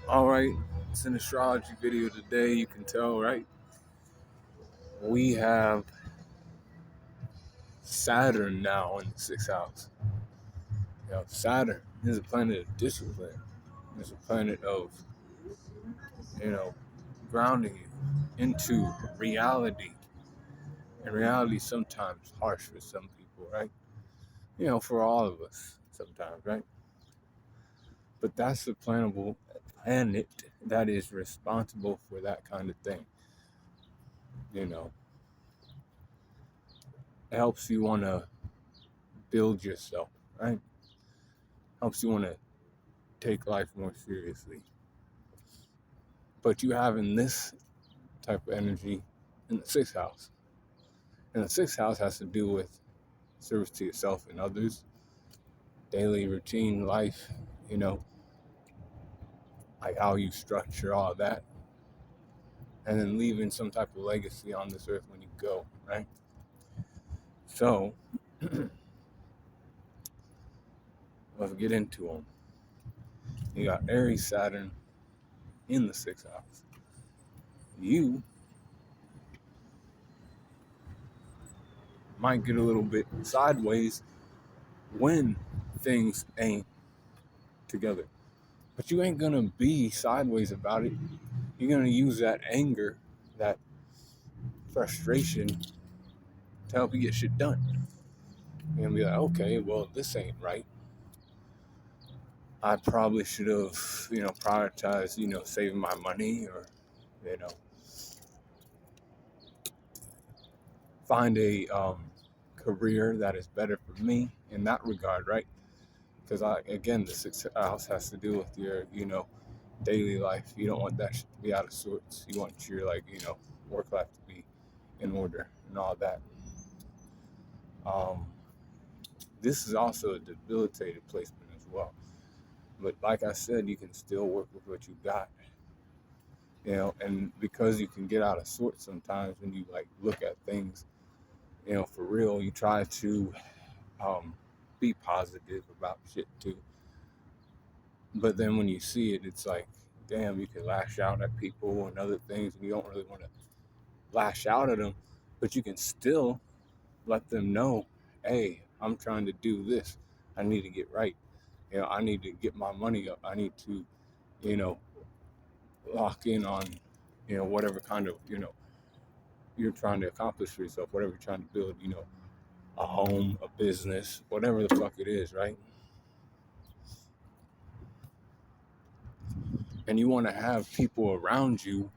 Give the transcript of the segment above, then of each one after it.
All right, it's an astrology video today. You can tell, right? We have Saturn now in the sixth house. Saturn is a planet of discipline. It's a planet of, you know, grounding you into reality. And reality is sometimes harsh for some people, right? For all of us sometimes, right? But that's the planet that is responsible for that kind of thing. You know, it helps you want to build yourself, right? Helps you want to take life more seriously. But you having this type of energy in the sixth house. And the sixth house has to do with service to yourself and others, daily routine life, you know, like how you structure all that, and then leaving some type of legacy on this earth when you go, right? So, let's get into them. You got Aries Saturn in the sixth house. You might get a little bit sideways when things ain't together. But you ain't gonna be sideways about it. You're gonna use that anger, that frustration to help you get shit done. You're gonna be like, okay, well, this ain't right. I probably should have, prioritized, saving my money or, you know, find a career that is better for me in that regard, right? Because again, the sixth house has to do with your, daily life. You don't want that shit to be out of sorts. You want your work life to be in order and all that. This is also a debilitated placement as well. But like I said, you can still work with what you got. And because you can get out of sorts sometimes when you look at things, for real, you try to be positive about shit too. But then when you see it, it's like, damn, you can lash out at people and other things, and you don't really want to lash out at them, but you can still let them know, hey, I'm trying to do this. I need to get right. I need to get my money up. I need to, lock in on, whatever kind of, you're trying to accomplish for yourself, whatever you're trying to build, a home, a business, whatever the fuck it is, right? And you want to have people around you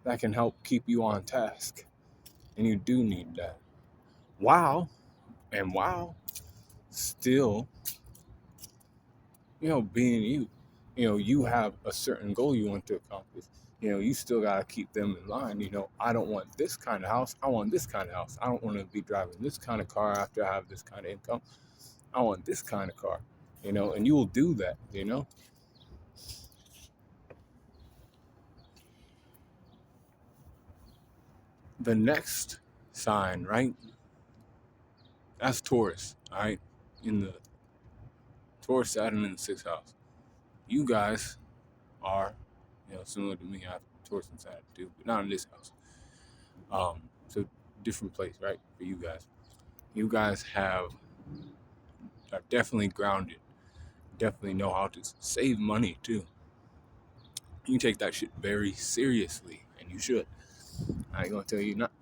that can help keep you on task. And you do need that. Wow. Still, being you. You have a certain goal you want to accomplish. You still got to keep them in line. I don't want this kind of house. I want this kind of house. I don't want to be driving this kind of car after I have this kind of income. I want this kind of car, and you will do that. The next sign, right? That's Taurus, all right? In the Taurus, Saturn in the sixth house. You guys are, similar to me. I have Taurus and Saturn too, but not in this house. So different place, right? For you guys. You guys are definitely grounded. Definitely know how to save money too. You take that shit very seriously, and you should. I ain't gonna tell you not.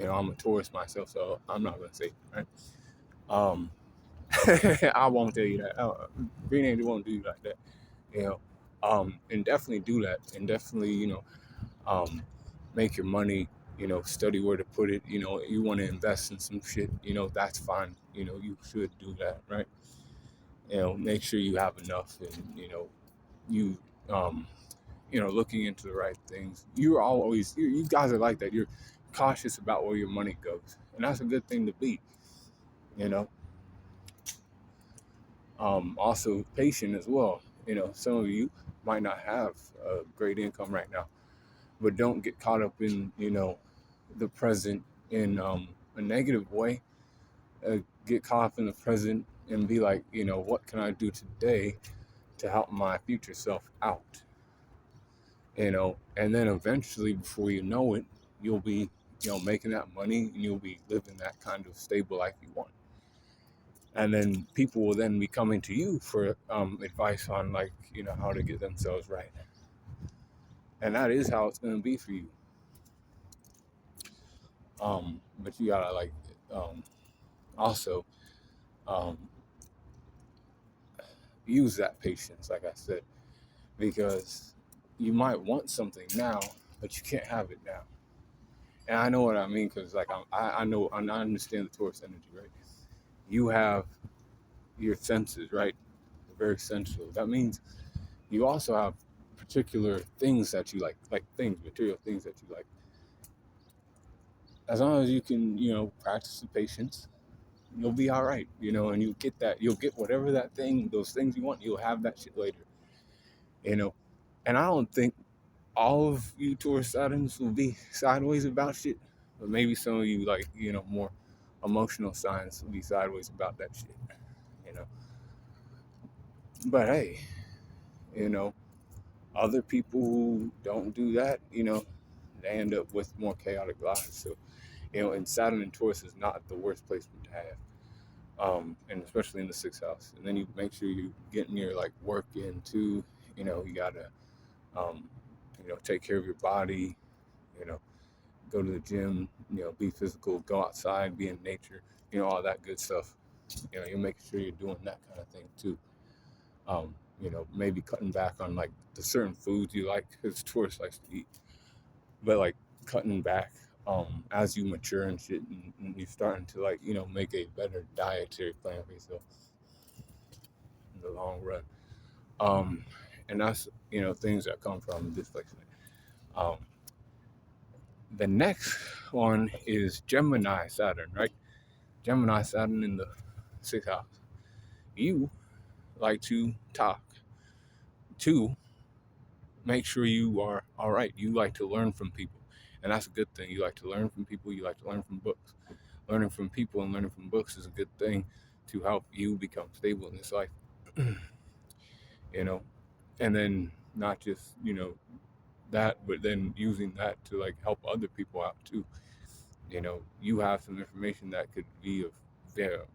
I'm a Taurus myself, so I'm not gonna say it, right? I won't tell you that. Green Angel won't do you like that. And definitely do that, and definitely, make your money, study where to put it. You want to invest in some shit, that's fine. You should do that, right? Make sure you have enough, and you looking into the right things. You're always you guys are like that. You're cautious about where your money goes, and that's a good thing to be. You know, Also patient as well. Some of you might not have a great income right now, but don't get caught up in the present in a negative way. Get caught up in the present and be like, what can I do today to help my future self out, and then eventually, before you know it, you'll be, making that money, and you'll be living that kind of stable life you want. And then people will then be coming to you for advice on, like, how to get themselves right. And that is how it's going to be for you. But you gotta, like, also, um, use that patience, like I said, because you might want something now, but you can't have it now. And I know what I mean, because, like, I know, I understand the Taurus energy, right? You have your senses, right? They're very sensual. That means you also have particular things that you like things, material things that you like. As long as you can, practice the patience, you'll be all right, and you'll get whatever those things you want, you'll have that shit later, you know. And I don't think all of you Taurus Saturns will be sideways about shit, but maybe some of you, like, more emotional signs will be sideways about that shit, you know. But hey, you know, other people who don't do that, they end up with more chaotic lives. So, and Saturn and Taurus is not the worst placement to have. And especially in the sixth house. And then you make sure you getting your, like, work in too. You gotta, um, take care of your body. You know, go to the gym. Be physical. Go outside. Be in nature. All that good stuff. You're making sure you're doing that kind of thing too. Maybe cutting back on, like, the certain foods you like, because Taurus likes to eat, but, like, cutting back as you mature and shit, and you're starting to, like, make a better dietary plan for yourself in the long run. And that's, things that come from displacement. Um, the next one is Gemini Saturn, right? Gemini Saturn in the sixth house. You like to talk. To make sure you are all right. You like to learn from people, and that's a good thing. You like to learn from people. You like to learn from books. Learning from people and learning from books is a good thing to help you become stable in this life. you know, and then not just, that, but then using that to, like, help other people out too. You have some information that could be of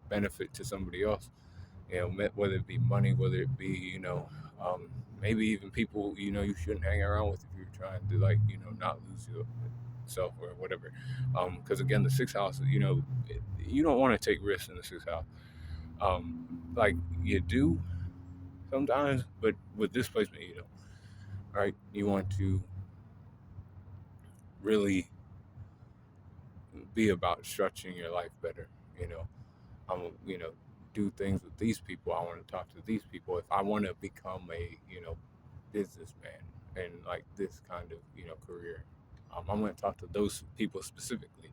benefit to somebody else. Whether it be money, whether it be, um, maybe even people, you shouldn't hang around with if you're trying to, like, not lose yourself or whatever. Because again, the sixth house, you don't want to take risks in the sixth house. Like, you do sometimes, but with displacement, right? You want to really be about structuring your life better. I'm, do things with these people. I want to talk to these people. If I want to become a, businessman and, like, this kind of, career, I'm going to talk to those people specifically.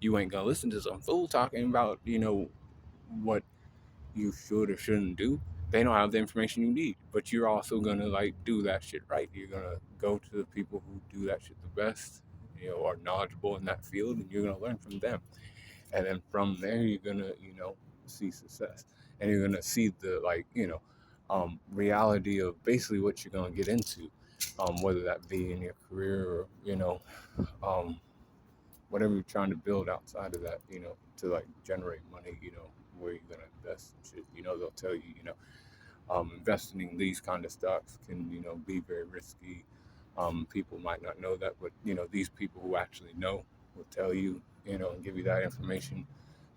You ain't going to listen to some fool talking about, what you should or shouldn't do. They don't have the information you need, but you're also going to, like, do that shit right. You're going to go to the people who do that shit the best, are knowledgeable in that field, and you're going to learn from them. And then from there, you're going to, see success, and you're going to see the, like, reality of basically what you're going to get into, whether that be in your career or, um, whatever you're trying to build outside of that, to, like, generate money, where you're going to invest and shit. They'll tell you, investing in these kind of stocks can, be very risky. People might not know that, but, these people who actually know will tell you, and give you that information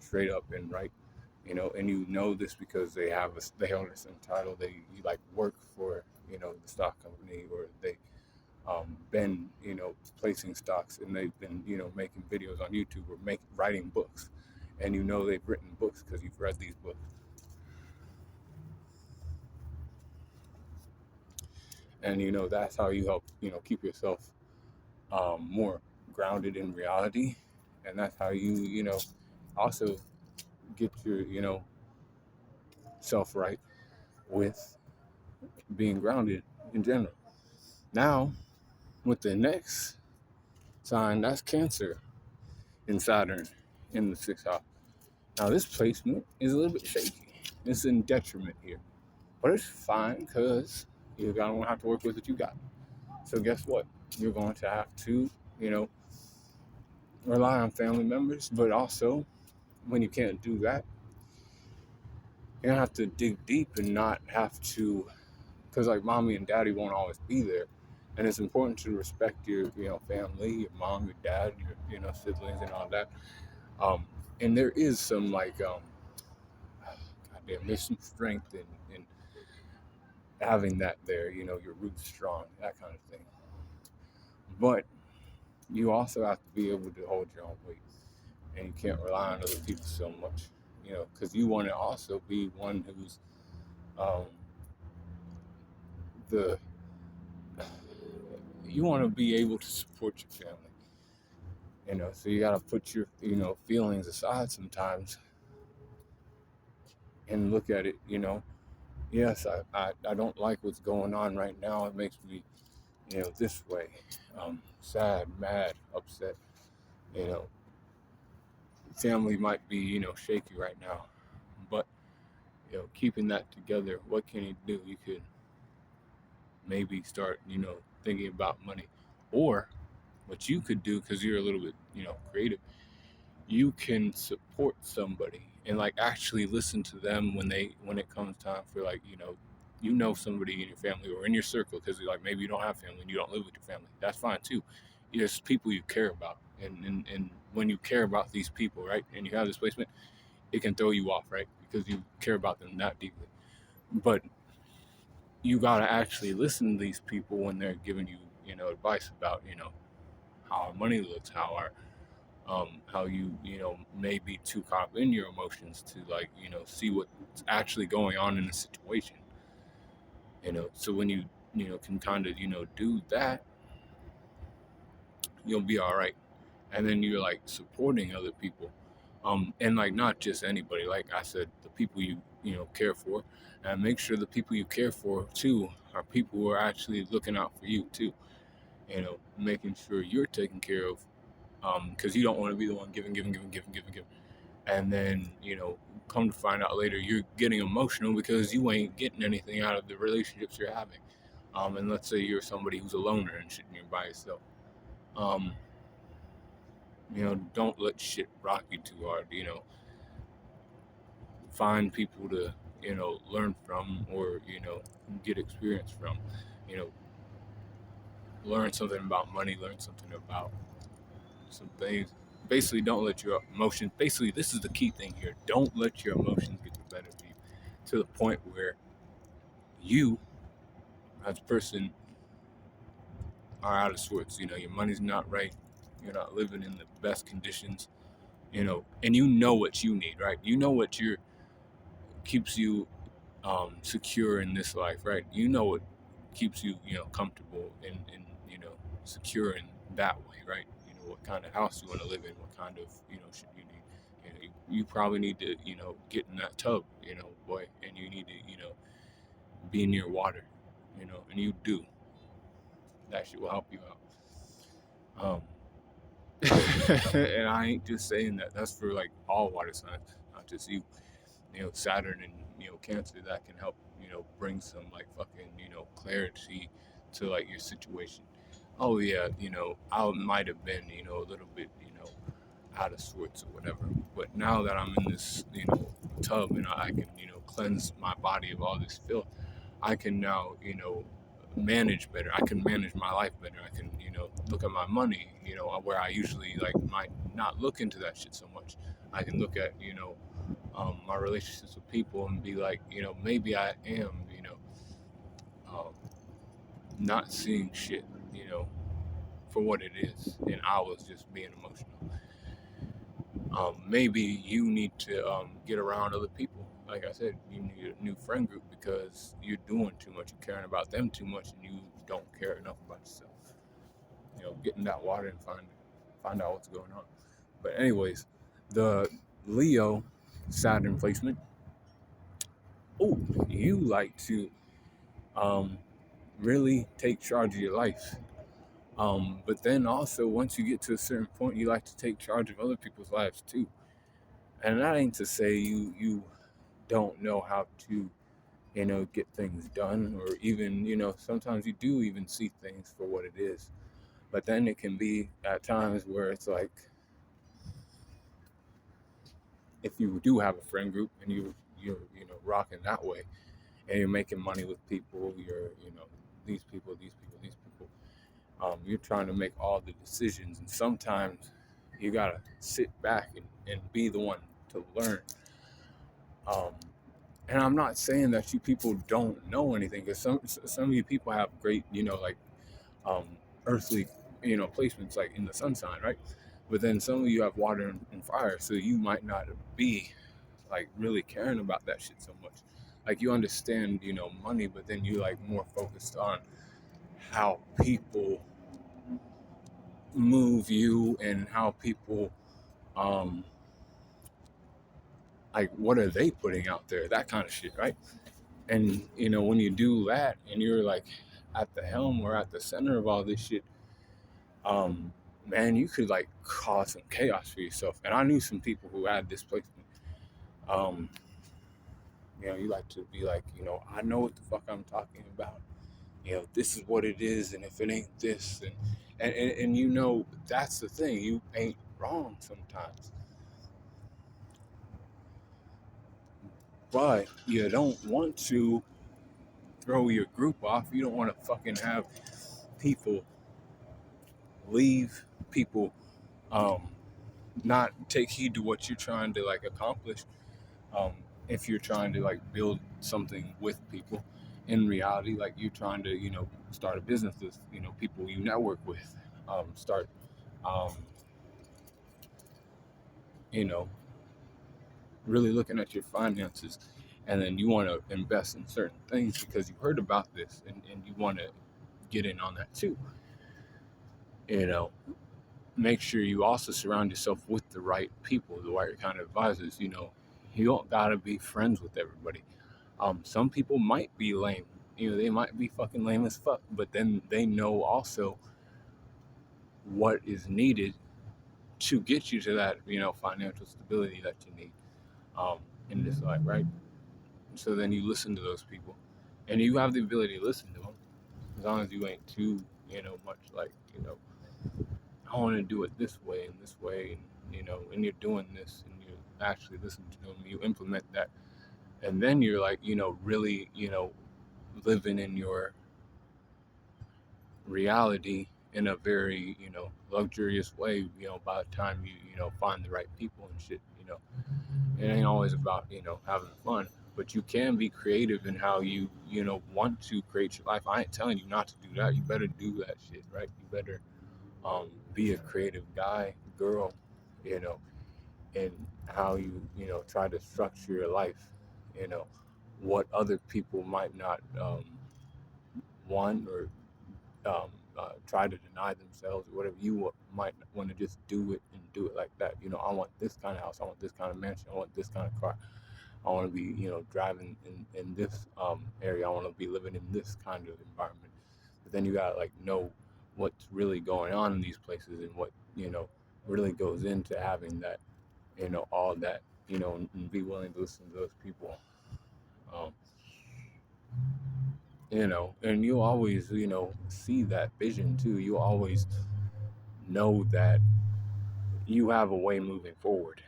straight up and right. And this because they hold a certain title. You, like, work for, the stock company, or they been, placing stocks, and they've been, making videos on YouTube, or writing books, and they've written books because you've read these books. And that's how you help, keep yourself more grounded in reality. And that's how you, also get your, self right with being grounded in general. Now, with the next sign, that's Cancer in Saturn in the sixth house. Now, this placement is a little bit shaky. It's in detriment here. But it's fine because you're going to have to work with what you got. So guess what? You're going to have to, you know, rely on family members, but also when you can't do that, you're going to have to dig deep and not have to, because like mommy and daddy won't always be there. And it's important to respect your, you know, family, your mom, your dad, your, you know, siblings and all that. And there is some like, goddamn, there's some strength in having that there, you know, your roots strong, that kind of thing. But you also have to be able to hold your own weight, and you can't rely on other people so much, you know, because you want to also be one who's um, the you want to be able to support your family, you know. So you got to put your, you know, feelings aside sometimes and look at it, you know. Yes, I don't like what's going on right now. It makes me, you know, this way, sad, mad, upset, you know. Family might be, you know, shaky right now, but you know, keeping that together, what can you do? You could maybe start, you know, thinking about money. Or what you could do, because you're a little bit, you know, creative, you can support somebody and like actually listen to them when it comes time for, like, you know somebody in your family or in your circle, because like maybe you don't have family and you don't live with your family. That's fine too. There's people you care about, and when you care about these people, right, and you have this placement, it can throw you off, right, because you care about them that deeply. But you gotta actually listen to these people when they're giving you, you know, advice about, you know, how our money looks, how you know, may be too caught up in your emotions to, like, you know, see what's actually going on in the situation, you know. So when you know, can kind of, you know, do that, you'll be all right. And then you're like supporting other people, and like not just anybody. Like I said, the people you know, care for, and make sure the people you care for too are people who are actually looking out for you too. You know, making sure you're taken care of, because you don't want to be the one giving, and then, you know, come to find out later you're getting emotional because you ain't getting anything out of the relationships you're having. And let's say you're somebody who's a loner and shit, and you're by yourself. Um, you know, don't let shit rock you too hard. You know, find people to, you know, learn from, or, you know, get experience from. You know, learn something about money, learn something about some things. Basically, don't let your emotions. Basically, this is the key thing here. Don't let your emotions get the better of you to the point where you, as a person, are out of sorts. You know, your money's not right. You're not living in the best conditions. You know, and you know what you need, right? You know what keeps you secure in this life, right? You know what keeps you, you know, comfortable and you know, secure in that way, right? You know what kind of house you want to live in, what kind of, you know, shit you need. You know, you probably need to, you know, get in that tub, you know, boy, and you need to, you know, be near water, you know, and you do. That shit will help you out. And I ain't just saying that. That's for like all water signs, not just you. You know, Saturn and, you know, Cancer, that can help, you know, bring some like fucking, you know, clarity to like your situation. Oh yeah, you know, I might have been, you know, a little bit, you know, out of sorts or whatever, but now that I'm in this, you know, tub, and I can, you know, cleanse my body of all this filth, I can now, you know, manage better. I can manage my life better. I can, you know, look at my money, you know, where I usually like might not look into that shit so much. I can look at, you know, my relationships with people and be like, you know, maybe I am, you know, um, not seeing shit, you know, for what it is, and I was just being emotional. Maybe you need to get around other people. Like I said, you need a new friend group because you're doing too much, you're caring about them too much, and you don't care enough about yourself. You know, get in that water and find out what's going on. But anyways, the Leo Saturn placement. Oh, you like to um, really take charge of your life. But then also, once you get to a certain point, you like to take charge of other people's lives too. And that ain't to say you don't know how to get things done, or even, sometimes you do even see things for what it is. But then it can be at times where it's like, if you do have a friend group and you're rocking that way, and you're making money with people, you're these people, you're trying to make all the decisions, and sometimes you gotta sit back and be the one to learn. um, and I'm not saying that you people don't know anything, because some of you people have great, like, um, earthly, placements, like in the sun sign, right? But then some of you have water and fire, so you might not be like really caring about that shit so much. Like, you understand, money, but then you like more focused on how people move you, and how people, um like, what are they putting out there, that kind of shit, right? And when you do that and you're like at the helm or at the center of all this shit, um man, you could like cause some chaos for yourself. And I knew some people who had displacement. um you like to be like, I know what the fuck I'm talking about. This is what it is, and if it ain't this, and that's the thing, you ain't wrong sometimes, but you don't want to throw your group off. You don't want to fucking have people leave, people um not take heed to what you're trying to like accomplish. um if you're trying to like build something with people, in reality, like, you're trying to start a business with people you network with, start, um you know really looking at your finances, and then you want to invest in certain things because you heard about this, and you want to get in on that too. you know Make sure you also surround yourself with the right people, the right kind of advisors. You don't gotta be friends with everybody. Some people might be lame. They might be fucking lame as fuck, but then they know also what is needed to get you to that, financial stability that you need, in this life, right? So then you listen to those people, and you have the ability to listen to them, as long as you ain't too, much like, I want to do it this way and this way, and you're doing this, and you actually listen to them, you implement that, and then you're like, really, living in your reality in a very, luxurious way. By the time you find the right people and shit, it ain't always about, having fun, but you can be creative in how you, want to create your life. I ain't telling you not to do that. You better do that shit, right? You better, be a creative guy, girl, you know, and how you, try to structure your life, you know, what other people might not, want, or, try to deny themselves, or whatever. You might want to just do it, and do it like that. I want this kind of house. I want this kind of mansion. I want this kind of car. I want to be, driving in this, area. I want to be living in this kind of environment. But then you gotta like know what's really going on in these places, and what, really goes into having that, all that, and be willing to listen to those people. Um, and you'll always, see that vision too. You always know that you have a way moving forward.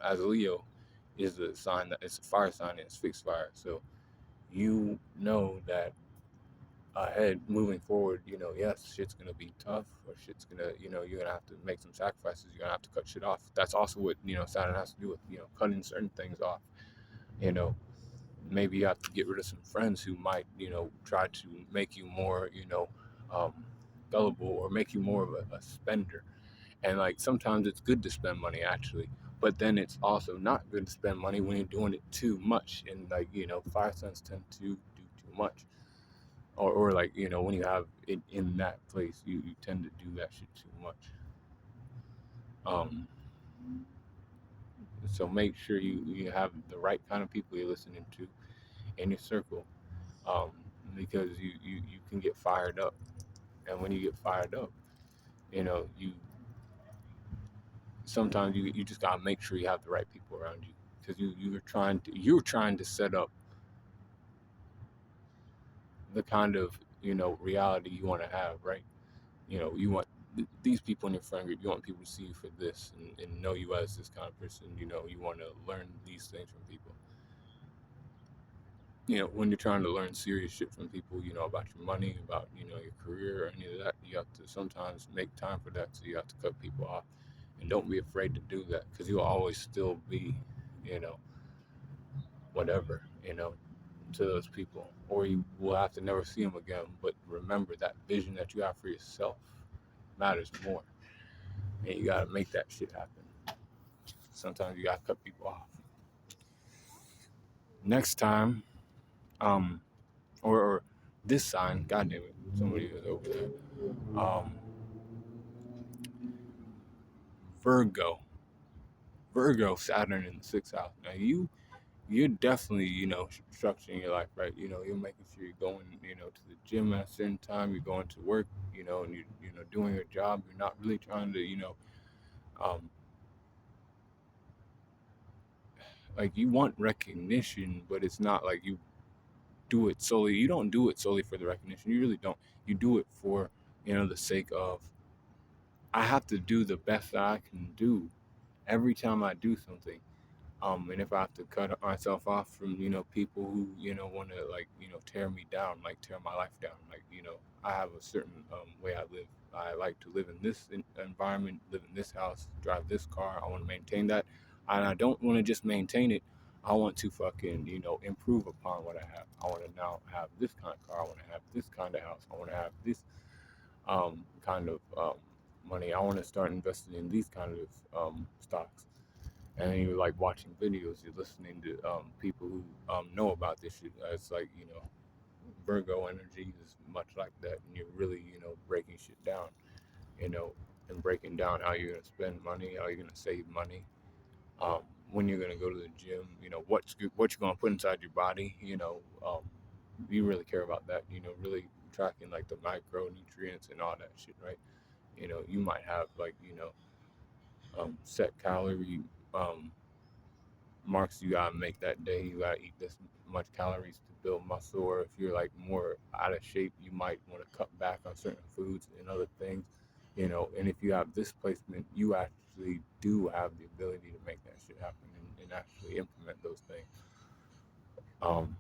As Leo is a sign that it's a fire sign, and it's fixed fire. So that ahead, moving forward, yes, shit's gonna be tough, or shit's gonna, you're gonna have to make some sacrifices. You're gonna have to cut shit off. That's also what, Saturn has to do with, cutting certain things off. You know, Maybe you have to get rid of some friends who might, try to make you more, um, gullible, or make you more of a spender. And like, sometimes it's good to spend money, actually, but then it's also not good to spend money when you're doing it too much. And like, fire signs tend to do too much, or like, when you have it in that place, you tend to do that shit too much. um so make sure you have the right kind of people you're listening to in your circle, um because you can get fired up. And when you get fired up, you sometimes you just gotta make sure you have the right people around you, because you're trying to set up the kind of, reality you want to have, right? You want these people in your friend group, you want people to see you for this, and know you as this kind of person. You want to learn these things from people. When you're trying to learn serious shit from people, about your money, about, your career or any of that, you have to sometimes make time for that. So you have to cut people off, and don't be afraid to do that, because you'll always still be, you know, whatever, to those people, or you will have to never see them again. But remember, that vision that you have for yourself matters more, and you gotta make that shit happen. Sometimes you gotta cut people off. Next time, um, or this sign, God damn it, somebody was over there. Um, Virgo, Saturn in the sixth house. Now you're definitely, structuring your life right. You're making sure you're going, to the gym at a certain time. You're going to work, and you doing your job. You're not really trying to, um, like you want recognition, but it's not like you do it solely. You don't do it solely for the recognition. You really don't. You do it for, the sake of, I have to do the best that I can do every time I do something. And if I have to cut myself off from, people who, want to, like, tear me down, like tear my life down, like, I have a certain way I live. I like to live in this environment, live in this house, drive this car. I want to maintain that. And I don't want to just maintain it. I want to fucking, improve upon what I have. I want to now have this kind of car. I want to have this kind of house. I want to have this kind of money. I want to start investing in these kind of stocks. And you're like watching videos, you're listening to people who know about this shit. It's like, Virgo energy is much like that, and you're really, breaking shit down, you know, and breaking down how you're gonna spend money, how you're gonna save money, um, when you're gonna go to the gym, what you're gonna put inside your body, you really care about that, really tracking like the micronutrients and all that shit, right? You might have like, set calorie um, marks you gotta make that day. You gotta eat this much calories to build muscle, or if you're like more out of shape, you might want to cut back on certain foods and other things, And if you have this placement, you actually do have the ability to make that shit happen, and actually implement those things. Um,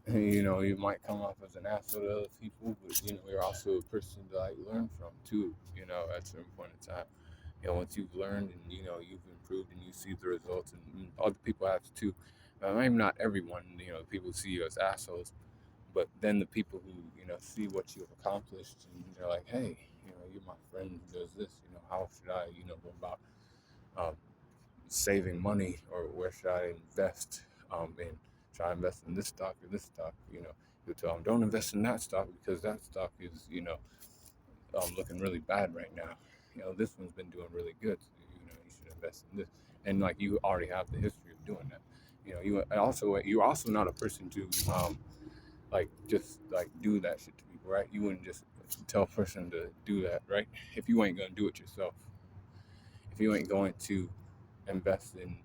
and, you might come off as an asshole to other people, but you're also a person to like learn from too. At a certain point in time. Once you've learned and you've improved and you see the results, and other people have to too. Maybe not everyone, people see you as assholes, but then the people who see what you've accomplished, and they're like, hey, you're my friend who does this. How should I, go about um, saving money, or where should I invest? In Should I invest in this stock or this stock? You tell them don't invest in that stock because that stock is looking really bad right now. This one's been doing really good. So, you should invest in this. And like you already have the history of doing that. You're also not a person to like just like do that shit to people, right? You wouldn't just tell a person to do that, right? If you ain't gonna do it yourself, if you ain't going to invest in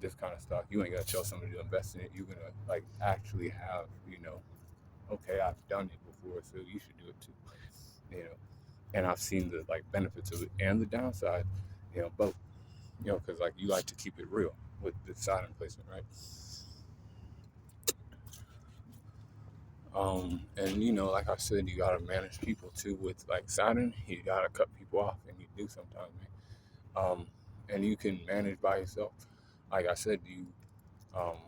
this kind of stock, you ain't gonna tell somebody to invest in it. You're gonna like actually have okay, I've done it before, so you should do it too. You know, and I've seen the like benefits of it and the downside, both, because like you like to keep it real with the Saturn placement, right? And like I said, you gotta manage people too with like Saturn. You gotta cut people off, and you do sometimes, man. And you can manage by yourself. Like I said, you um,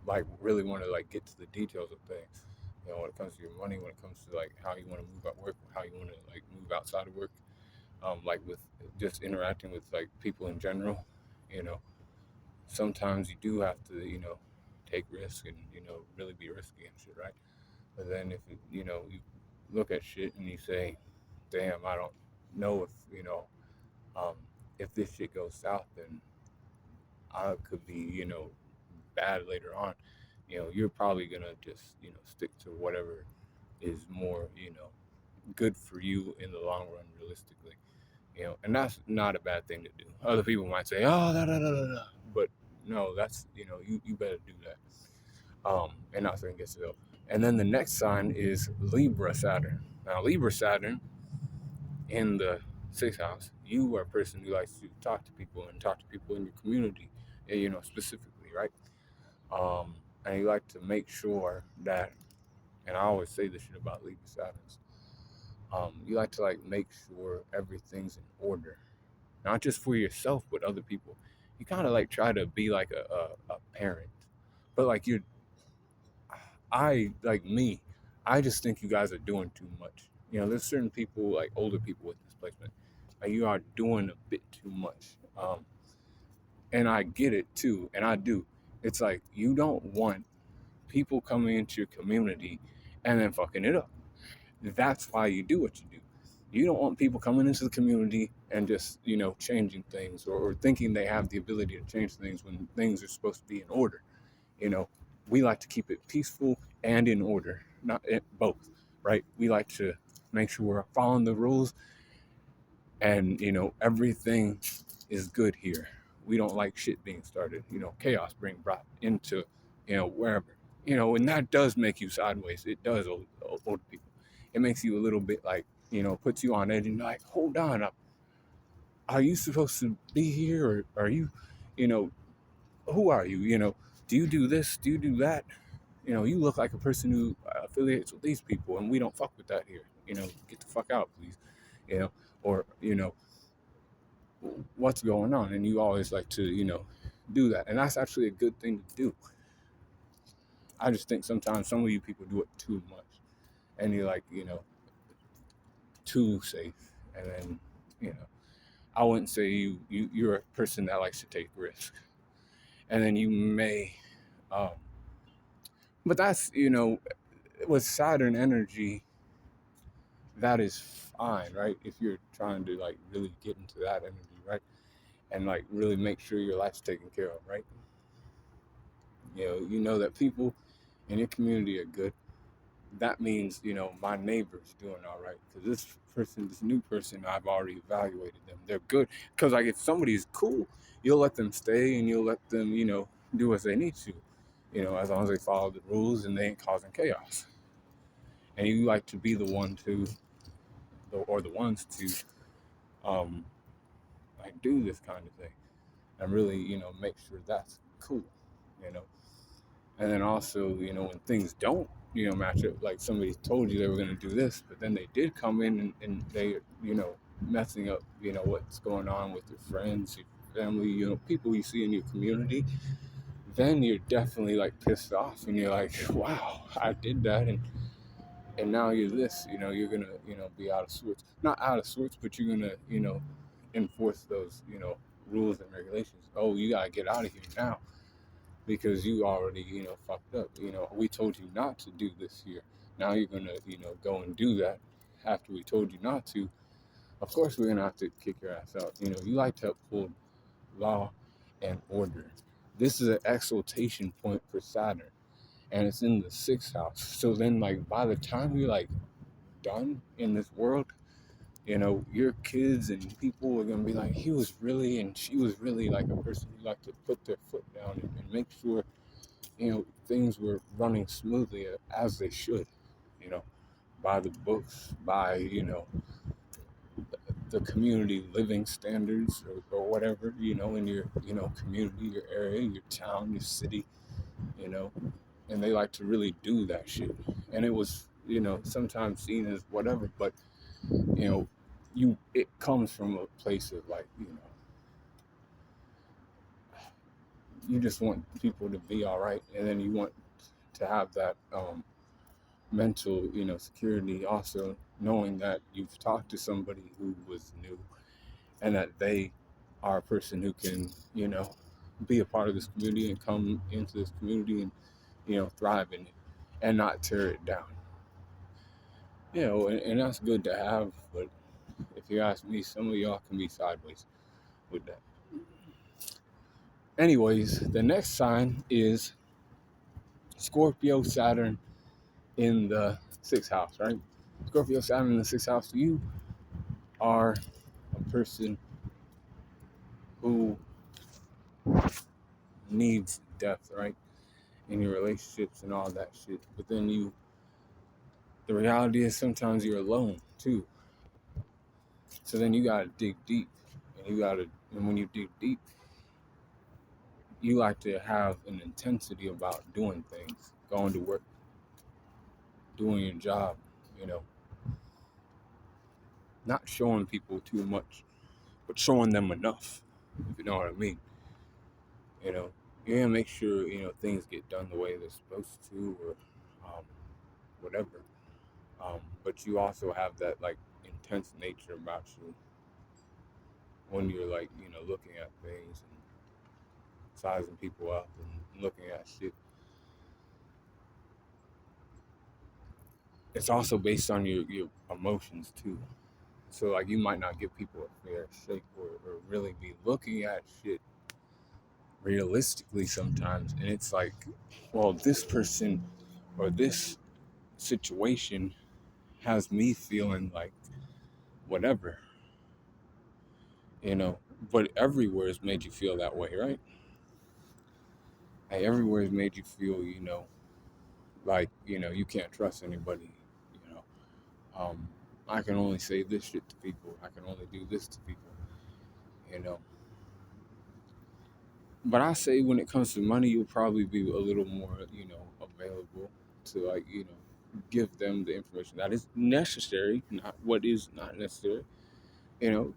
like really want to like get to the details of things. When it comes to your money, when it comes to like how you want to move at work, how you want to like move outside of work, like with just interacting with like people in general, you know, sometimes you do have to, take risks and, really be risky and shit, right? But then if, you look at shit and you say, damn, I don't know um, if this shit goes south, then I could be, bad later on. You're probably gonna just, stick to whatever is more, good for you in the long run, realistically. And that's not a bad thing to do. Other people might say, oh, da, da, da, da, da. But no, that's, you better do that. And not think it's ill. And then the next sign is Libra Saturn. Now, Libra Saturn in the sixth house, you are a person who likes to talk to people and talk to people in your community, specifically, right? And you like to make sure that, and I always say this shit about Libra Saturns, you like to like make sure everything's in order, not just for yourself, but other people. You kind of like try to be like a parent, but like I like me, I just think you guys are doing too much. There's certain people, like older people with displacement, like you are doing a bit too much. And I get it too, and I do. It's like you don't want people coming into your community and then fucking it up. That's why you do what you do. You don't want people coming into the community and just, changing things or thinking they have the ability to change things when things are supposed to be in order. You know, we like to keep it peaceful and in order, not both, right? We like to make sure we're following the rules and, everything is good here. We don't like shit being started, chaos being brought into, wherever, and that does make you sideways. It does, old people. It makes you a little bit like, puts you on edge and you're like, hold on, are you supposed to be here? Or are you, you know, who are you? Do you do this? Do you do that? You look like a person who affiliates with these people, and we don't fuck with that here. Get the fuck out, please. Or, what's going on? And you always like to, do that. And that's actually a good thing to do. I just think sometimes some of you people do it too much. And you're like, too safe. And then, I wouldn't say you're a person that likes to take risks. And then you may, um, but that's, with Saturn energy, that is fine, right? If you're trying to like really get into that energy, right? And like really make sure your life's taken care of, right? That people in your community are good. That means, my neighbor's doing all right. Because this new person, I've already evaluated them. They're good. Because like if somebody's cool, you'll let them stay and you'll let them, do as they need to. As long as they follow the rules and they ain't causing chaos. And you like to be the one to, or the ones to, like do this kind of thing. And really, make sure that's cool, you know. And then also, when things don't, match up, like somebody told you they were going to do this, but then they did come in and they, messing up, what's going on with your friends, your family, people you see in your community, then you're definitely like pissed off and you're like, wow, I did that. And now you're this, you're going to, be out of sorts. Not out of sorts, but you're going to, enforce those, rules and regulations. Oh, you got to get out of here now. Because you already, fucked up. We told you not to do this here. Now you're gonna, go and do that after we told you not to. Of course, we're gonna have to kick your ass out. You like to uphold law and order. This is an exaltation point for Saturn, and it's in the sixth house. So then, like, by the time you're like done in this world, your kids and people are gonna be like, he was really and she was really like a person who liked to put their foot down and make sure things were running smoothly as they should, by the books, by, the community living standards or whatever, in your, community, your area, your town, your city, and they like to really do that shit. And it was, sometimes seen as whatever, but, it comes from a place of like, you just want people to be all right. And then you want to have that, mental, security, also knowing that you've talked to somebody who was new and that they are a person who can, be a part of this community and come into this community and, thrive in it and not tear it down. And that's good to have, but if you ask me, some of y'all can be sideways with that. Anyways, the next sign is Scorpio Saturn in the sixth house, right? Scorpio, Saturn in the sixth house. You are a person who needs depth, right? In your relationships and all that shit. But then the reality is sometimes you're alone too. So then you gotta dig deep, and when you dig deep, you like to have an intensity about doing things, going to work, doing your job, you know, not showing people too much, but showing them enough, if you know what I mean. You know, you're gonna make sure, things get done the way they're supposed to, or um, whatever. But you also have that like intense nature about you when you're like, looking at things and sizing people up and looking at shit. It's also based on your emotions too. So like you might not give people a fair shake, or really be looking at shit realistically sometimes. And it's like, well, this person or this situation has me feeling like whatever, you know. But everywhere has made you feel that way, right? Hey, everywhere has made you feel, like, you can't trust anybody, you know. I can only say this shit to people. I can only do this to people, you know. But I say when it comes to money, you'll probably be a little more, available to like, give them the information that is necessary, not what is not necessary. You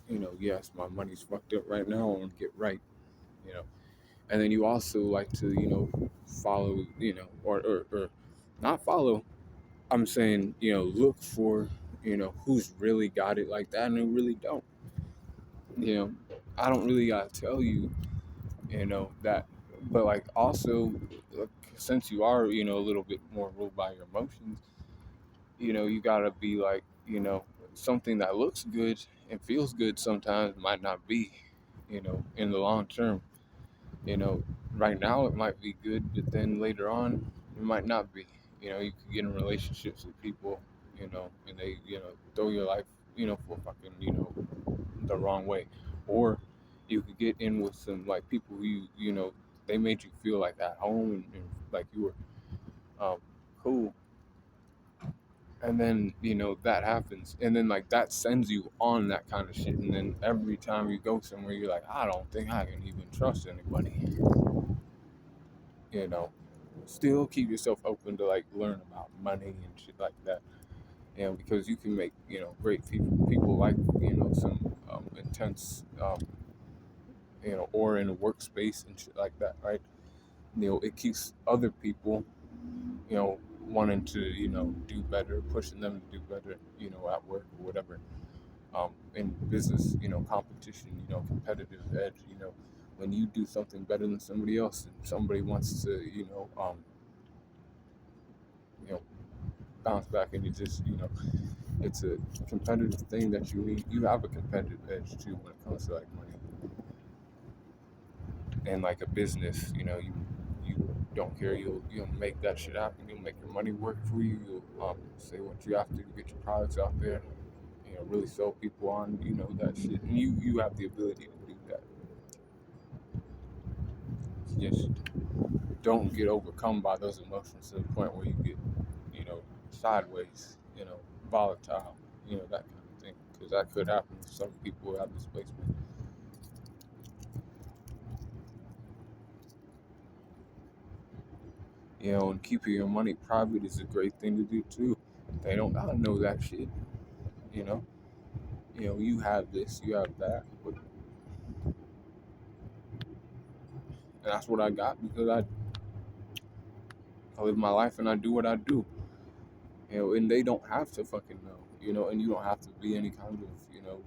know, yes, my money's fucked up right now. I want to get right, you know. And then you also like to, follow, or not follow. I'm saying, look for, who's really got it like that and who really don't. You know, I don't really gotta tell you, that, but like also, like, since you are, a little bit more ruled by your emotions, you gotta be like, something that looks good and feels good sometimes might not be, in the long term. You know, right now it might be good, but then later on it might not be. You could get in relationships with people, and they, throw your life, for fucking, the wrong way. Or you could get in with some like people who they made you feel like at home, and like you were um, cool. And then, that happens. And then like that sends you on that kind of shit. And then every time you go somewhere, you're like, I don't think I can even trust anybody. You know, still keep yourself open to like learn about money and shit like that. Because you can make, great people like, some intense, or in a workspace and shit like that, right? It keeps other people, wanting to, do better, pushing them to do better, at work or whatever. In business, competition, competitive edge, when you do something better than somebody else and somebody wants to, you know, bounce back, and you just, it's a competitive thing that you need. You have a competitive edge too when it comes to like money and like a business. You don't care. You'll make that shit happen. You'll make your money work for you. You'll say what you have to get your products out there. Really sell people on that shit, and you have the ability to do that. Just don't get overcome by those emotions to the point where you get sideways, volatile, that kind of thing, because that could happen to some people who have displacement. And keeping your money private is a great thing to do too. They don't gotta know that shit. You know, you have this, you have that, and that's what I got because I live my life and I do what I do. And they don't have to fucking know. And you don't have to be any kind of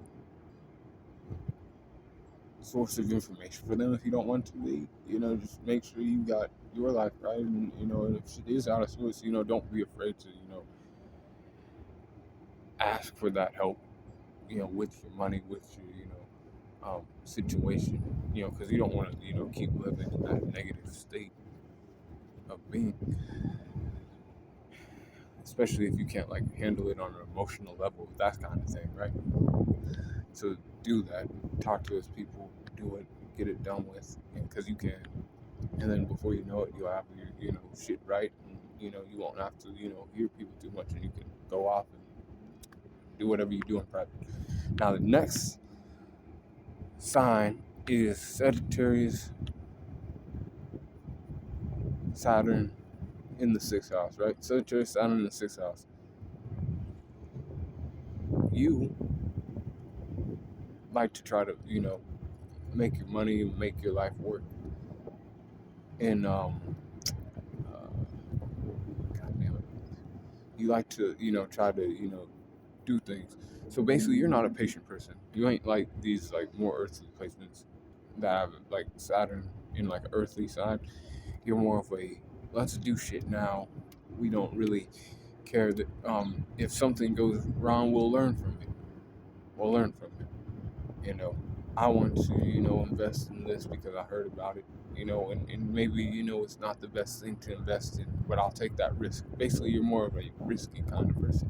source of information for them if you don't want to be. Just make sure you got your life right, and if it is out of source, don't be afraid to ask for that help. With your money, with your situation. Because you don't want to keep living in that negative state of being. especially if you can't like handle it on an emotional level, that kind of thing, right? So do that, talk to those people, do it, get it done with, because you can. And then before you know it, you'll have your shit right, and you won't have to hear people too much, and you can go off and do whatever you do in private. Now the next sign is Sagittarius, Saturn in the sixth house, right? Sagittarius, Saturn in the sixth house. You like to try to make your money and make your life work, and God damn it, you like to try to do things. So basically, you're not a patient person. You ain't like these like more earthly placements that have like Saturn in like an earthly side. You're more of a let's do shit now. We don't really care that if something goes wrong, we'll learn from it. We'll learn from it. I want to invest in this because I heard about it. And maybe it's not the best thing to invest in, but I'll take that risk. Basically, you're more of a risky kind of person,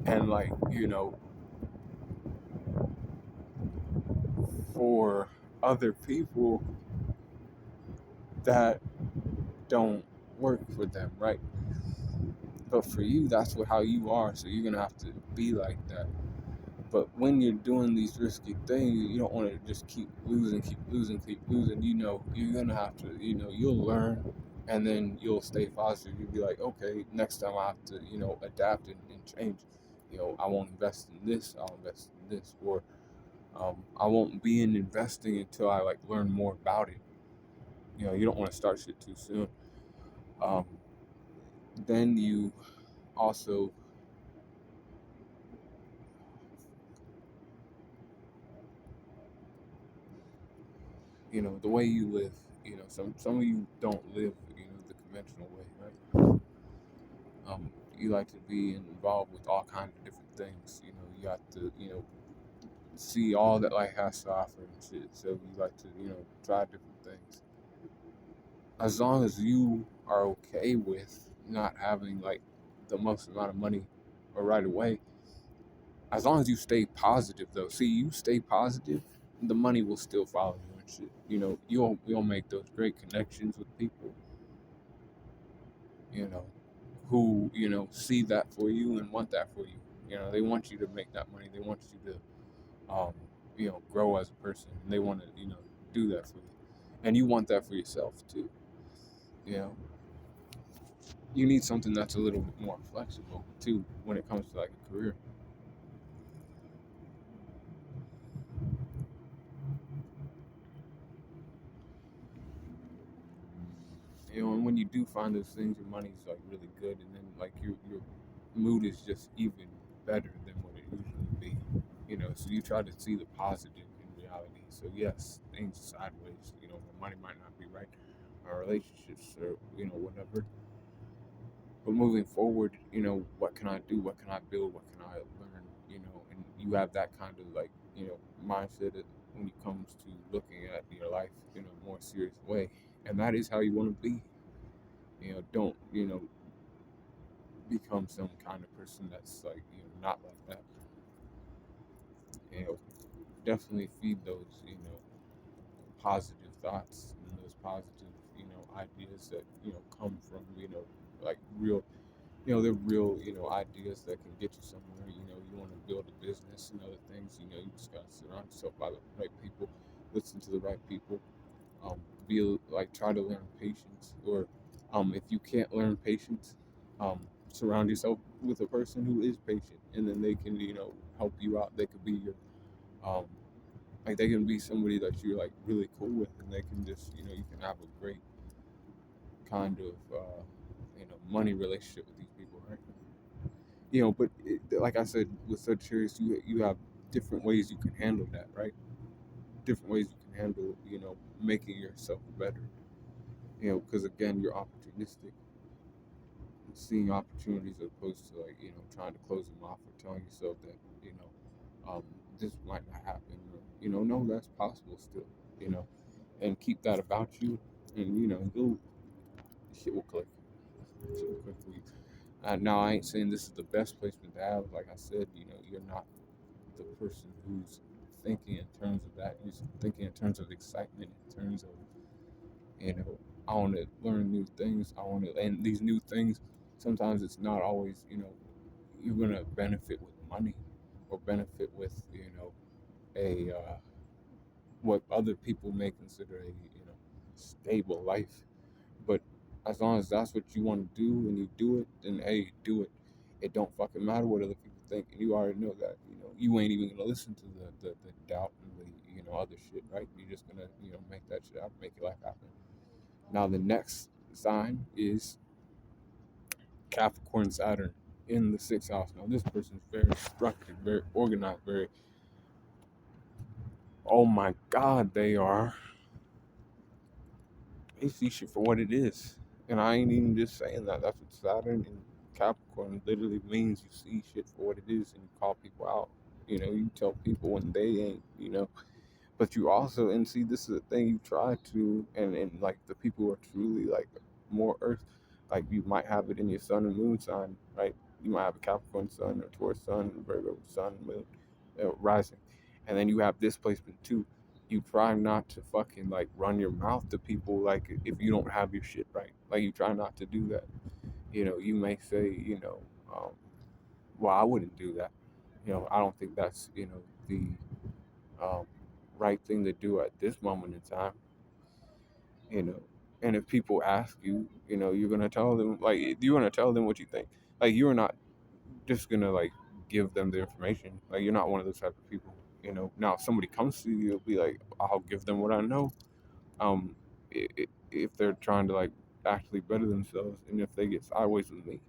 and like for other people that don't work for them, right? But for you, that's how you are, so you're gonna have to be like that. But when you're doing these risky things, you don't want to just keep losing, keep losing, keep losing. You're gonna have to, you'll learn, and then you'll stay positive. You'll be like, okay, next time I have to, adapt and change. I won't invest in this. I'll invest in this, or I won't be in investing until I like learn more about it. You don't want to start shit too soon. Um, then you also, the way you live. Some of you don't live, the conventional way, right? You like to be involved with all kinds of different things. You have to, see all that life has to offer and shit. So you like to, try different things. As long as you are okay with not having like the most amount of money or right away, as long as you stay positive though. See, you stay positive, the money will still follow you and shit. You'll make those great connections with people, you know, who, see that for you and want that for you. They want you to make that money. They want you to grow as a person, and they want to, do that for you. And you want that for yourself too. You know, you need something that's a little bit more flexible too when it comes to like a career. And when you do find those things, your money's like really good, and then like your mood is just even better than what it usually be. So you try to see the positive in reality. So yes, things sideways. The money might not be right, our relationships or whatever. But moving forward, what can I do? What can I build? What can I learn? And you have that kind of like mindset when it comes to looking at your life in a more serious way, and that is how you want to be. Don't become some kind of person that's like not like that. you know Definitely feed those positive thoughts and those positive ideas that come from like real they're real ideas that can get you somewhere. You want to build a business and other things. You just gotta surround yourself by the right people, listen to the right people. Be like try to learn patience, or if you can't learn patience, surround yourself with a person who is patient, and then they can help you out. They could be your um, like they can be somebody that you're like really cool with, and they can just you can have a great kind of money relationship with these people, right? But like I said, with Sagittarius, you have different ways you can handle that, right? Different ways you can handle making yourself better. Because again, you're opportunistic, seeing opportunities as opposed to like trying to close them off, or telling yourself that um, this might not happen, or no, that's possible still. You know, and keep that about you, and you'll shit will click. Shit will click for you. Now, I ain't saying this is the best placement to have. Like I said, you're not the person who's thinking in terms of that. You're thinking in terms of excitement, in terms of, I want to learn new things. And these new things, sometimes it's not always, you're going to benefit with money or benefit with, a, what other people may consider a, stable life. But as long as that's what you want to do and you do it, then hey, do it. It don't fucking matter what other people think, and you already know that. You ain't even gonna listen to the doubt and the other shit, right? You're just gonna make that shit happen, make it life happen. Now the next sign is Capricorn Saturn in the sixth house. Now this person's very structured, very organized, very, oh my god, they see shit for what it is. And I ain't even just saying that. That's what Saturn and Capricorn literally means. You see shit for what it is and you call people out. You tell people when they ain't, but you also, and see, this is the thing, you try to, and like the people who are truly like more earth, like you might have it in your sun and moon sign, right? You might have a Capricorn sun or Taurus sun, Virgo sun, moon, rising. And then you have this placement too. You try not to fucking like run your mouth to people like if you don't have your shit right. Like you try not to do that. You may say, um, well, I wouldn't do that. I don't think that's, the um, right thing to do at this moment in time, you know. And if people ask you, you're gonna tell them like you're gonna tell them what you think. Like you're not just gonna like give them the information. Like you're not one of those type of people. Now if somebody comes to you, you'll be like, I'll give them what I know. Um, if they're trying to like actually better themselves, and if they get sideways with me,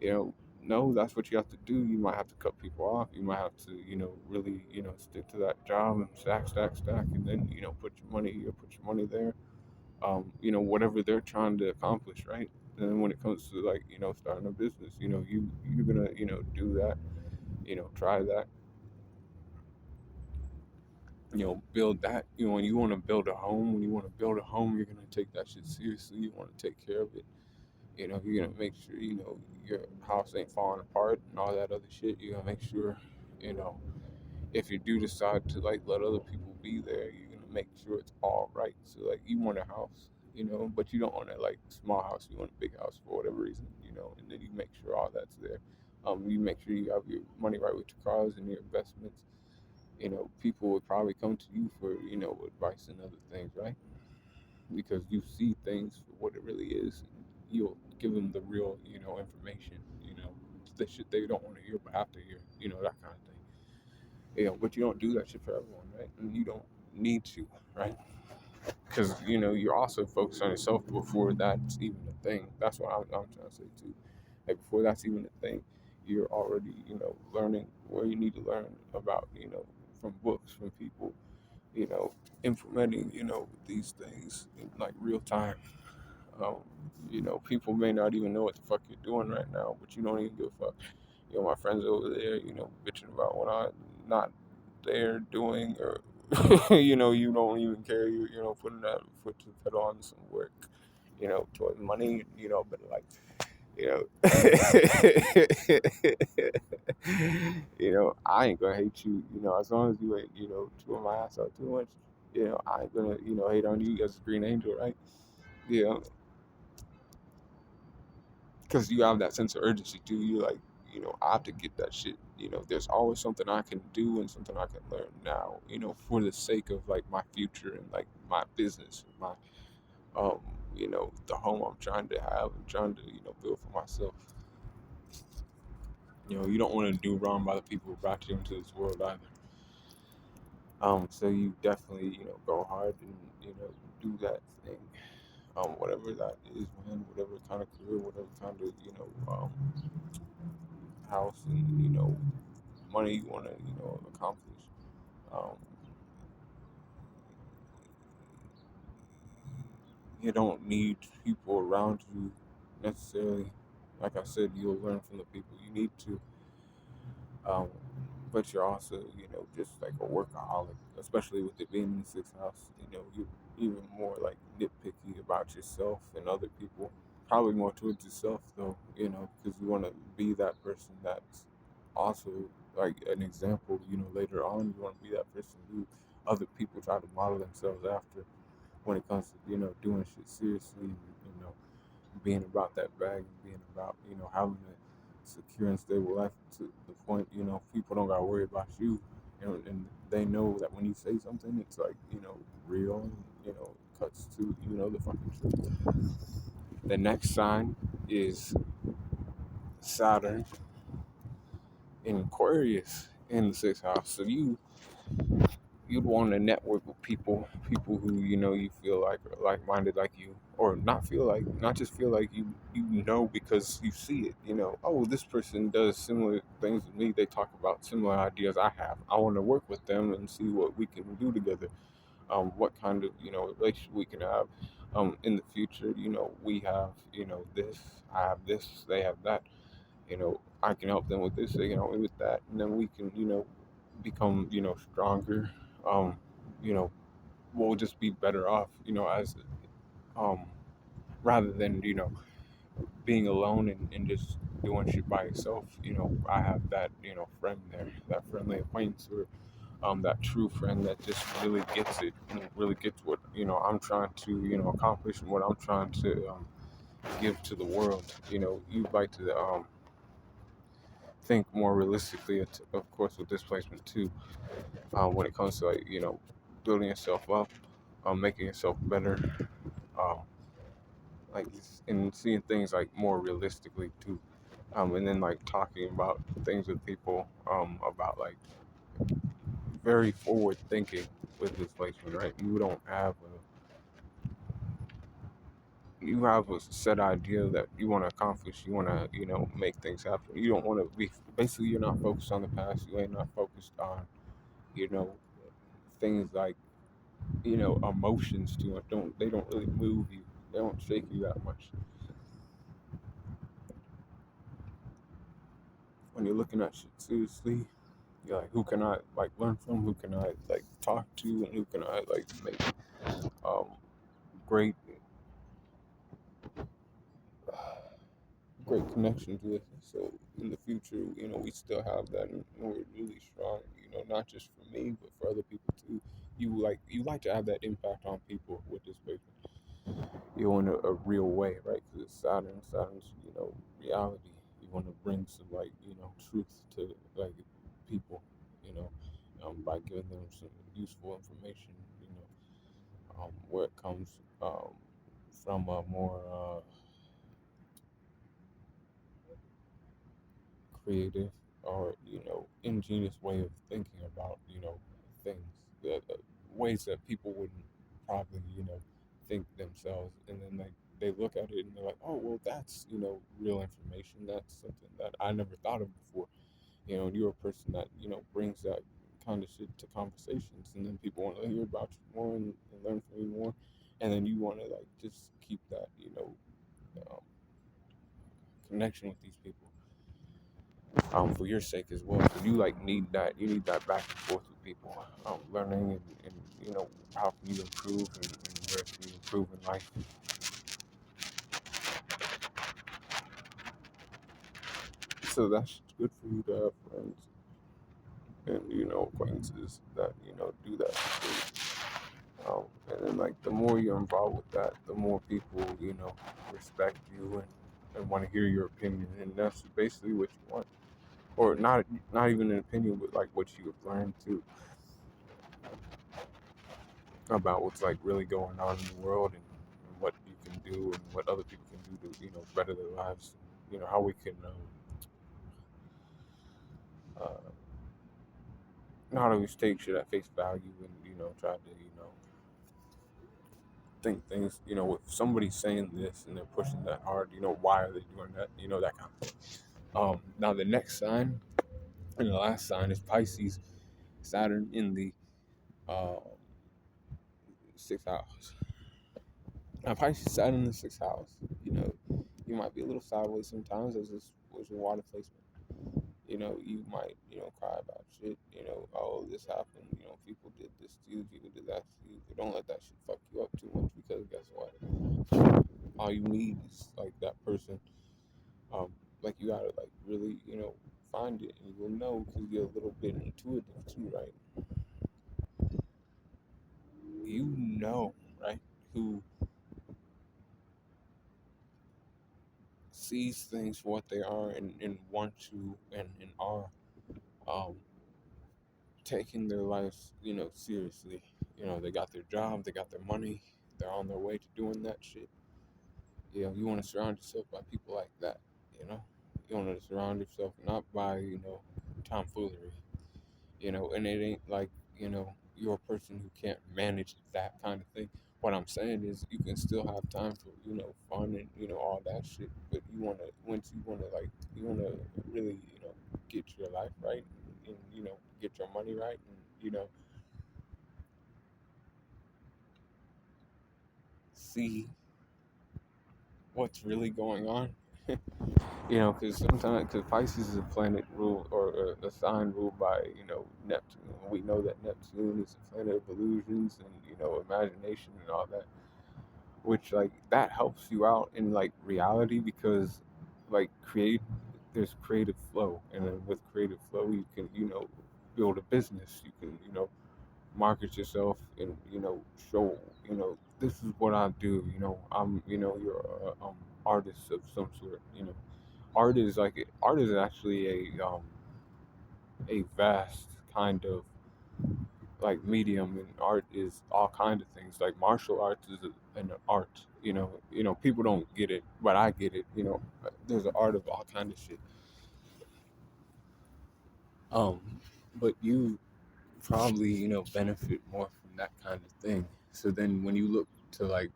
you know, no, that's what you have to do. You might have to cut people off. You might have to, really, stick to that job and stack, stack, stack, and then, put your money there. Whatever they're trying to accomplish, right? And then when it comes to like, starting a business, you're gonna, do that, try that, build that. When you want to build a home, you're gonna take that shit seriously. You want to take care of it. You're gonna make sure, your house ain't falling apart and all that other shit. You're gonna make sure, you know, if you do decide to like let other people be there, you're gonna make sure it's all right. So like you want a house, but you don't want a like small house. You want a big house for whatever reason, and then you make sure all that's there. You make sure you have your money right with your cars and your investments. People would probably come to you for, advice and other things, right? Because you see things for what it really is. And you'll give them the real, information, the shit they don't want to hear but have to hear, that kind of thing. But you don't do that shit for everyone, right? And you don't need to, right? Because you're also focused on yourself before that's even a thing. That's what I'm trying to say too. Like before that's even a thing, you're already learning where you need to learn about from books, from people, you know implementing these things in like real time. Um, people may not even know what the fuck you're doing right now, but you don't even give a fuck. My friends over there, bitching about what I'm not there doing, or you don't even care. Putting that foot to the pedal on some work, towards money, but like, you know, I ain't gonna hate you, as long as you ain't, chewing my ass out too much. I ain't gonna, hate on you as a green angel, right? You know, because you have that sense of urgency too. You like, I have to get that shit. There's always something I can do and something I can learn now. For the sake of like my future and like my business, my um, the home I'm trying to have and trying to build for myself. You don't want to do wrong by the people who brought you into this world either. So you definitely go hard and do that thing. Whatever that is, man. Whatever kind of career, whatever kind of house and money you want to accomplish. Um, you don't need people around you necessarily. Like I said, you'll learn from the people you need to. Um, but you're also, just like a workaholic, especially with it being in the sixth house. You're even more like nitpicky about yourself and other people. probably more towards yourself though, because you want to be that person that's also like an example. Later on, you want to be that person who other people try to model themselves after when it comes to doing shit seriously, and, being about that bag and being about having a secure and stable life to the point people don't gotta worry about you, and they know that when you say something, it's like real, and cuts to the fucking truth. The next sign is Saturn in Aquarius in the sixth house. So you'd want to network with people who you feel like are like-minded like you, or not just feel like you know because you see it. Oh, this person does similar things to me. They talk about similar ideas I have. I want to work with them and see what we can do together. What kind of relationship we can have in the future. We have this. I have this. They have that. I can help them with this. They can help me with that, and then we can become stronger. Um, you know, we'll just be better off. As um, rather than being alone and just doing shit by yourself. I have that friend there, that friendly acquaintance, or that true friend that just really gets it and really gets what I'm trying to accomplish and what I'm trying to give to the world. You'd like to think more realistically, of course, with displacement too. When it comes to like building yourself up, making yourself better, um, like and seeing things like more realistically too. And then like talking about things with people about like very forward thinking with displacement, right? You have a set idea that you want to accomplish. You want to make things happen. You don't want to be basically, you're not focused on the past. You ain't not focused on you know things like emotions too much. They don't really move you. They don't shake you that much. When you're looking at shit seriously, you're like, who can I like learn from? Who can I like talk to? And who can I like make um great great connections with? So in the future, we still have that, and we're really strong. Not just for me, but for other people too. You like to have that impact on people with this paper. In a real way, right? Because it's Saturn's reality. You want to bring some like truth to like people, you know, by giving them some useful information, where it comes from a more creative or ingenious way of thinking about things, that ways that people wouldn't probably think themselves, and then they look at it and they're like, oh well, that's real information, that's something that I never thought of before. And you're a person that brings that kind of shit to conversations, and then people want to hear about you more, and learn from you more, and then you want to like just keep that um, connection with these people for your sake as well. So you like need that. You need that back and forth with people, learning and how can you improve, and where can you improve in life. So that's good for you to have friends and acquaintances that do that. And then like the more you're involved with that, the more people respect you, and want to hear your opinion, and that's basically what you want. Or not even an opinion, but like what you have learned too about what's like really going on in the world, and what you can do and what other people can do to better their lives. How we can uh, not always take shit at face value, and try to think things if somebody's saying this and they're pushing that hard, why are they doing that, that kind of thing. Now the next sign and the last sign is Pisces. Saturn in the uh, sixth house. Now Pisces Saturn in the sixth house, you might be a little sideways sometimes, as this was your water placement. You might, cry about shit, oh, this happened, people did this to you, people did that to you, but don't let that shit fuck you up too much, because guess what? All you need is like that person. Um, like you gotta like really, find it, and you'll know because you're a little bit intuitive too, right? You know, right? Who sees things for what they are, and want to, and are um taking their lives, seriously. They got their job, they got their money, they're on their way to doing that shit. You want to surround yourself by people like that. You know, you want to surround yourself not by tomfoolery. And it ain't like you're a person who can't manage that kind of thing. What I'm saying is you can still have time for fun and all that shit, but you want to once you want to really get your life right, and get your money right, and see what's really going on. Because sometimes, because Pisces is a planet ruled, or a sign ruled by Neptune. And we know that Neptune is a planet of illusions and imagination and all that, which like that helps you out in like reality, because like there's creative flow, and then with creative flow you can build a business. You can market yourself, and show this is what I do. I'm you're a artist of some sort. Art is actually a vast kind of like medium, and art is all kind of things. Like martial arts is an art. People don't get it, but I get it. There's an art of all kind of shit. Um, but you probably benefit more from that kind of thing. So then when you look to like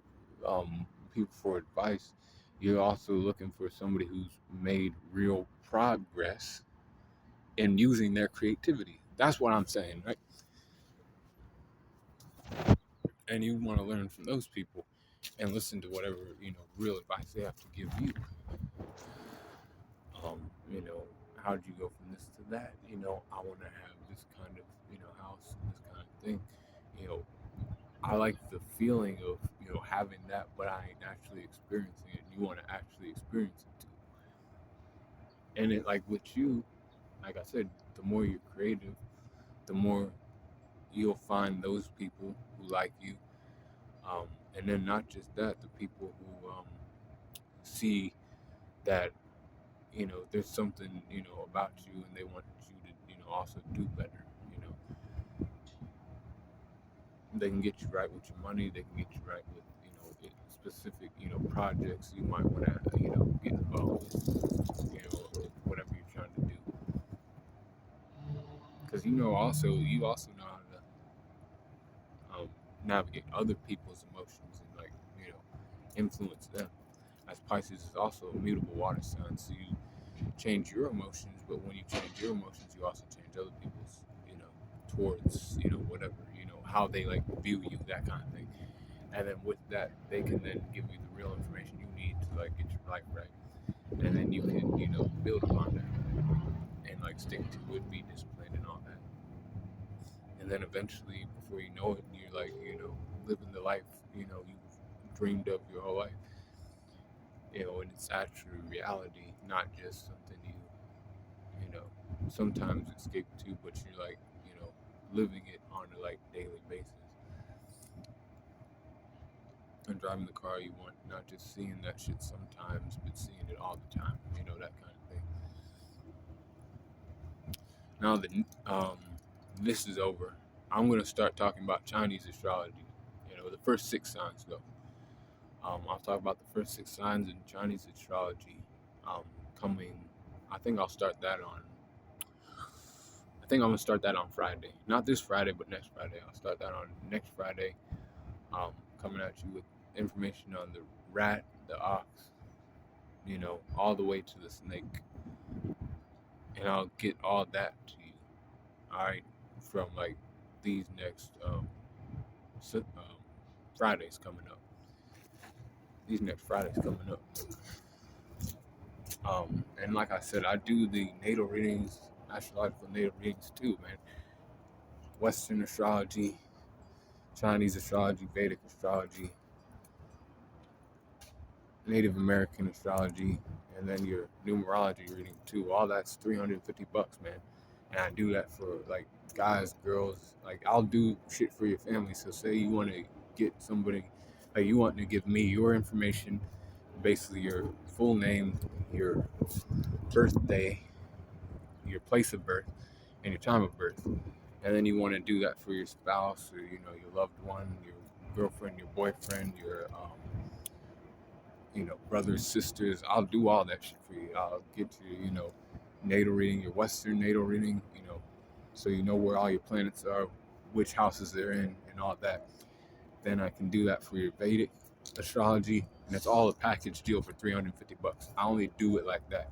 people for advice, you're also looking for somebody who's made real progress in using their creativity. That's what I'm saying, right? And you want to learn from those people and listen to whatever real advice they have to give you. You know, how'd you go from this to that? I want to have this kind of house and this kind of thing. You know, I like the feeling of having that, but I ain't actually experiencing it. And you want to actually experience it too. And it like with you, like I said, the more you're creative, the more you'll find those people who like you. Um, and then not just that, the people who see that there's something about you, and they want you to also do better. You know, they can get you right with your money. They can get you right with specific projects you might want to get involved with. Whatever you're trying to do, because you also know how to navigate other people's emotions, and like influence them. As Pisces is also a mutable water sign, so you change your emotions, but when you change your emotions, you also change other people's, towards, whatever, how they like view you, that kind of thing. And then with that, they can then give you the real information you need to like get your life right. And then you can, build upon that and like stick to it, be disciplined and all that. And then eventually, before you know it, you're like, living the life, you've dreamed of your whole life. And it's actually reality, not just something you know, sometimes escape to, but you're like, living it on a like daily basis. And driving the car you want, not just seeing that shit sometimes, but seeing it all the time, that kind of thing. Now that this is over, I'm gonna start talking about Chinese astrology. The first 6 signs though. I'll talk about the first 6 signs in Chinese astrology. Um, coming, I think I'll start that on I think I'm gonna start that on Friday. Not this Friday, but next Friday. I'll start that on next Friday. Coming at you with information on the rat, the ox, all the way to the snake, and I'll get all that to you. All right, from like these next Fridays coming up. These next Fridays coming up. And like I said, I do the natal readings, astrological natal readings too, man. Western astrology, Chinese astrology, Vedic astrology, Native American astrology, and then your numerology reading too. All that's $350, man. And I do that for like guys, girls. Like I'll do shit for your family. So say you want to get somebody, like you want to give me your information, basically your full name, your birthday, your place of birth, and your time of birth. And then you want to do that for your spouse or your loved one, your girlfriend, your boyfriend, your brothers, sisters. I'll do all that shit for you. I'll get you natal reading, your Western natal reading, so you know where all your planets are, which houses they're in, and all that. Then I can do that for your Vedic astrology, and it's all a package deal for $350. I only do it like that.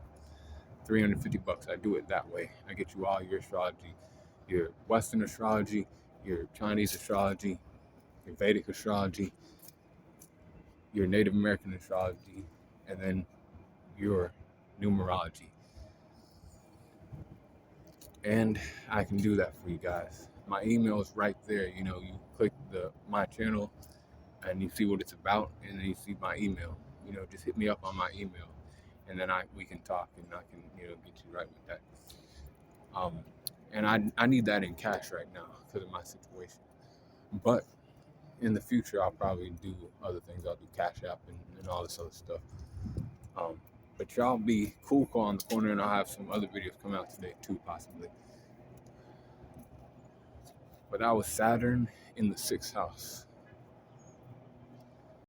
$350. I do it that way. I get you all your astrology, your Western astrology, your Chinese astrology, your Vedic astrology, your Native American astrology, and then your numerology. And I can do that for you guys. My email is right there. You click my channel and you see what it's about, and then you see my email. Just hit me up on my email, and then we can talk, and I can get you right with that. And I need that in cash right now because of my situation. But in the future, I'll probably do other things. I'll do Cash App and all this other stuff. Um, but y'all be cool on the corner, and I'll have some other videos come out today too, possibly. But that was Saturn in the 6th house.